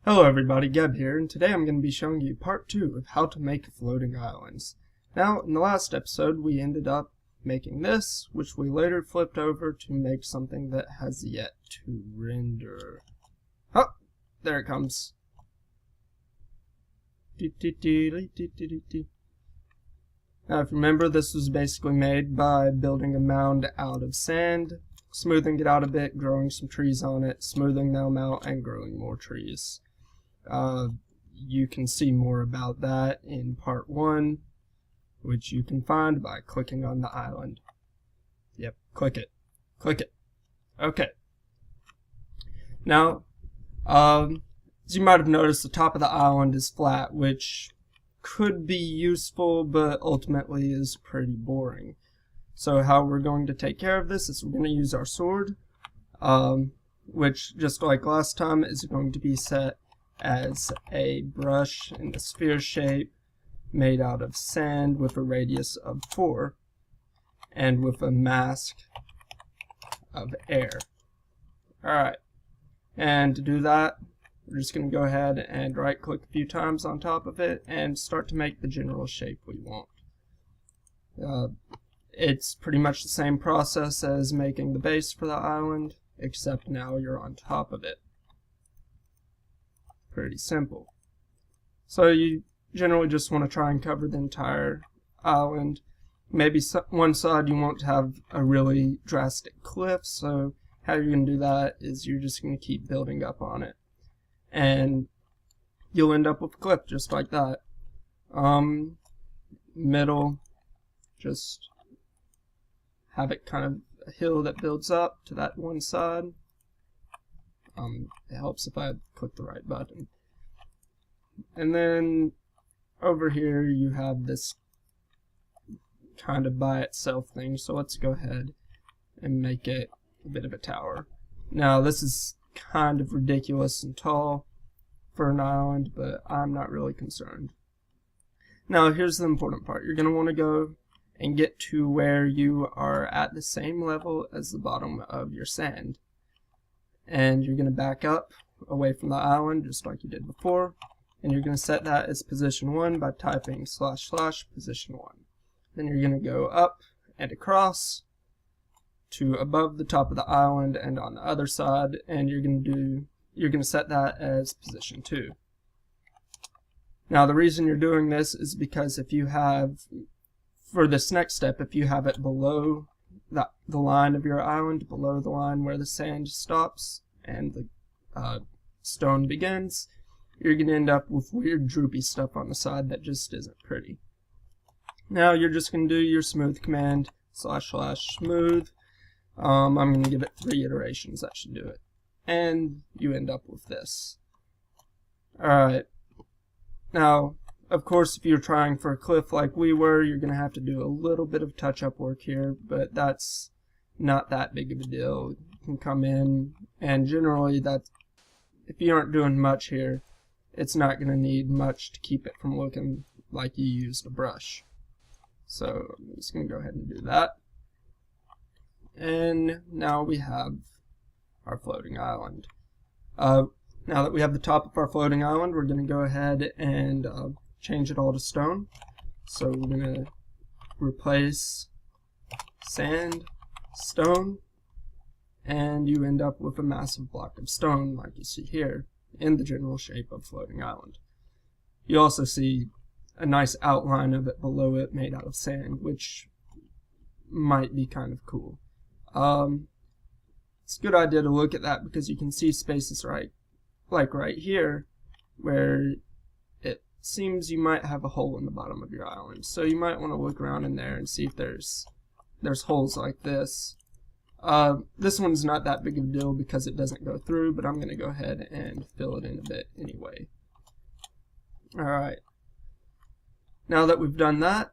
Hello everybody, Geb here, and today I'm going to be showing you part 2 of how to make floating islands. Now, in the last episode we ended up making this, which we later flipped over to make something that has yet to render. Oh, there it comes. Now if you remember, this was basically made by building a mound out of sand, smoothing it out a bit, growing some trees on it, smoothing them out, and growing more trees. You can see more about that in part 1, which you can find by clicking on the island. Yep, click it. Click it. Okay. Now, as you might have noticed, the top of the island is flat, which could be useful, but ultimately is pretty boring. So how we're going to take care of this is we're going to use our sword, which, just like last time, is going to be set as a brush in the sphere shape made out of sand with a radius of 4 and with a mask of air. Alright, and to do that, we're just going to go ahead and right click a few times on top of it and start to make the general shape we want. It's pretty much the same process as making the base for the island, except now you're on top of it. Pretty simple. So you generally just want to try and cover the entire island. Maybe one side you want to have a really drastic cliff, so how you're going to do that is you're just going to keep building up on it. And you'll end up with a cliff just like that. Middle, just have it kind of a hill that builds up to that one side. It helps if I click the right button. And then over here you have this kind of by itself thing, so let's go ahead and make it a bit of a tower. Now this is kind of ridiculous and tall for an island, but I'm not really concerned. Now here's the important part. You're going to want to go and get to where you are at the same level as the bottom of your sand. And you're going to back up away from the island just like you did before, and you're going to set that as position 1 by typing / position 1. Then you're going to go up and across to above the top of the island and on the other side, and you're going to set that as position 2. Now the reason you're doing this is because if you have, for this next step, if you have it below the line of your island, below the line where the sand stops and the stone begins, you're going to end up with weird droopy stuff on the side that just isn't pretty. Now you're just going to do your smooth command, / smooth. I'm going to give it 3 iterations, that should do it. And you end up with this. Alright. Now, of course, if you're trying for a cliff like we were, you're going to have to do a little bit of touch-up work here, but that's not that big of a deal. You can come in, and generally, if you aren't doing much here, it's not going to need much to keep it from looking like you used a brush. So I'm just going to go ahead and do that. And now we have our floating island. Now that we have the top of our floating island, we're going to go ahead and change it all to stone. So we're going to replace sand, stone, and you end up with a massive block of stone like you see here in the general shape of floating island. You also see a nice outline of it below it made out of sand, which might be kind of cool. It's a good idea to look at that because you can see spaces like right here where it seems you might have a hole in the bottom of your island. So you might want to look around in there and see if there's holes like this. This one's not that big of a deal because it doesn't go through, but I'm going to go ahead and fill it in a bit anyway. Alright. Now that we've done that,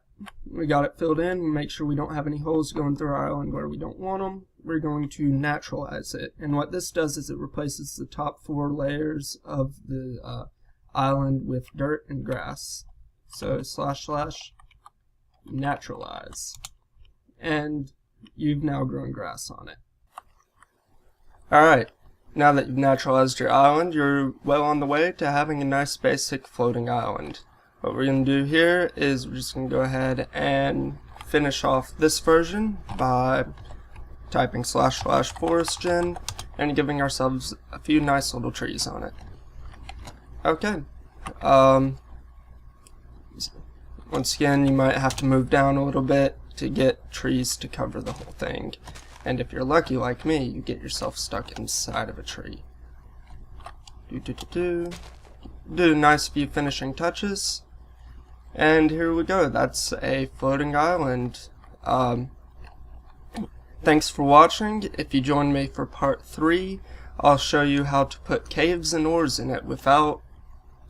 we got it filled in, we make sure we don't have any holes going through our island where we don't want them. We're going to naturalize it, and what this does is it replaces the top 4 layers of the island with dirt and grass. So / naturalize, and you've now grown grass on it. Alright, Now that you've naturalized your island, you're well on the way to having a nice basic floating island. What we're going to do here is we're just going to go ahead and finish off this version by typing //forestgen and giving ourselves a few nice little trees on it. Okay. Once again, you might have to move down a little bit to get trees to cover the whole thing. And if you're lucky like me, you get yourself stuck inside of a tree. Do a nice few finishing touches. And here we go. That's a floating island. Thanks for watching. If you join me for part 3, I'll show you how to put caves and ores in it without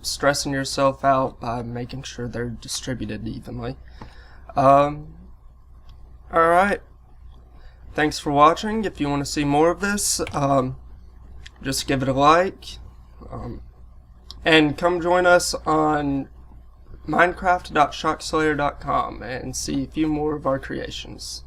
stressing yourself out by making sure they're distributed evenly. Alright. Thanks for watching. If you want to see more of this, just give it a like. And come join us on minecraft.shockslayer.com and see a few more of our creations.